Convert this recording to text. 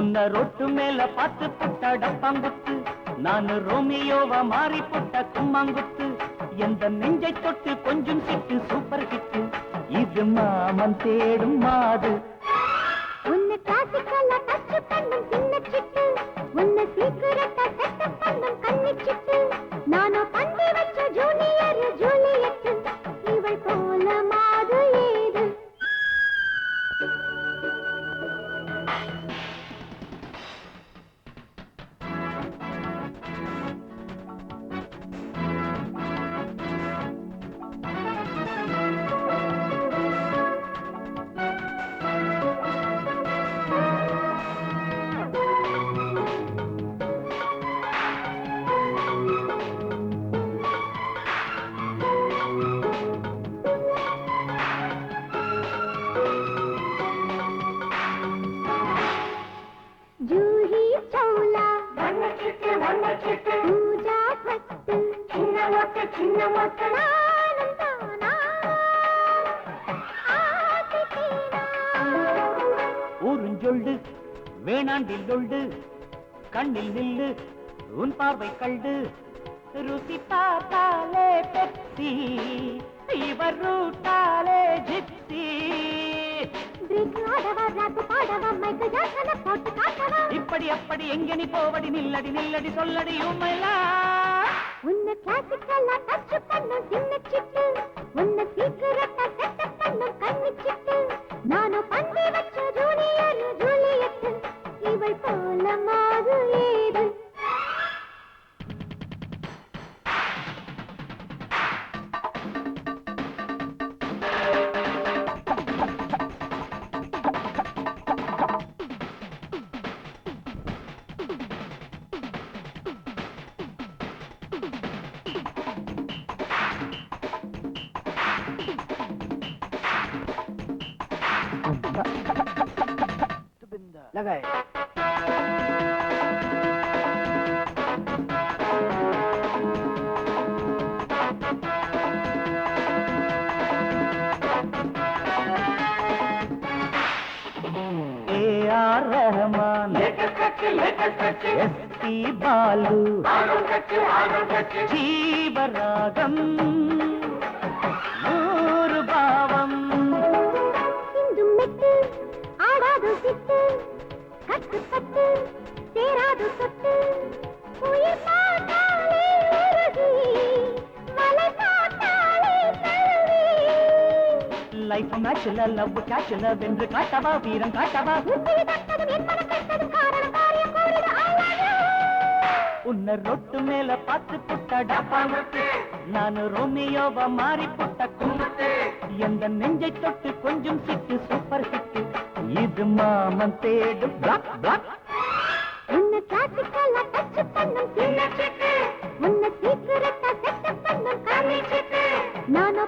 உன்ன ரொட்டு மேல பார்த்து புட்ட டப்பாங்குத்து, நானு ரோமியோவா மாறி புட்ட கும்மாங்குத்து. எந்த நெஞ்சை தொட்டு கொஞ்சம் சிட்டு சூப்பர் ஹிட்டு, இது மாமன் தேடும் மாது. உன்னை கிளாசிக்கலா டச் பண்ணும் சின்ன சிட்டு, உன்னை சீக்கிரட்டா செட் பண்ணும் கண்ணி சிட்டு. நானோ பண்டி வச்ச ஜூனியர் ஜூலியட், இவள் போல மாது ஏது. जूही चौला पूजा भट्ट चिन्न मत नानम ताना ஊருஞ்சொல்லு வேணாண்டில் ஒள்ளு, கண்ணில் நில்லு உன் பார்வை கண்டு. ருசி பார்த்தாலே பெப்சி, இவர் ரூட்டாலே ஜிப்சி. இப்படி அப்படி எங்கனி போவடி, நில்லடி நில்லடி சொல்லடி உண்மைலா. உன்னை கிளாசிக்கலா டச் பண்ணும் சின்ன சிட்டு, உன்னை சீக்கிரட்டா செட் பண்ணும் கண்ணி சிட்டு. நானும் பண்டி வச்ச ஜூனியர் ஜூலியட், இவள் போல மாது ஏது. लगाए ए.आर. रहमान, एस.पी. बालू, जीवरागम नूर भावम. इंदु मेट्टु आडादु सिट्टु, कट्टु कट्टु சேராது சொட்டு. உயிர் பார்த்தாலே உருகி, மலை பார்த்தாலே தழுவி. லைஃப் மேட்ச்ல லவ் கேட்ச்ல வென்று காட்டவா, வீரம் காட்டவா. உன்னை ரொட்டு மேல பார்த்து புட்ட டப்பாங்குத்து, நானு ரோமியோவா மாறி புட்ட கும்பத்து. எந்த நெஞ்சை தொட்டு கொஞ்சம் சிட்டு சூப்பர் ஹிட்டு, இது மாமன் தேடு பிளாக் பிளாக். உன்னை கிளாசிக்கலா டச் பண்ணும் சின்ன சிட்டு, உன்னை சீக்கிரட்டா செட் பண்ணும் கண்ணி சிட்டு. நானோ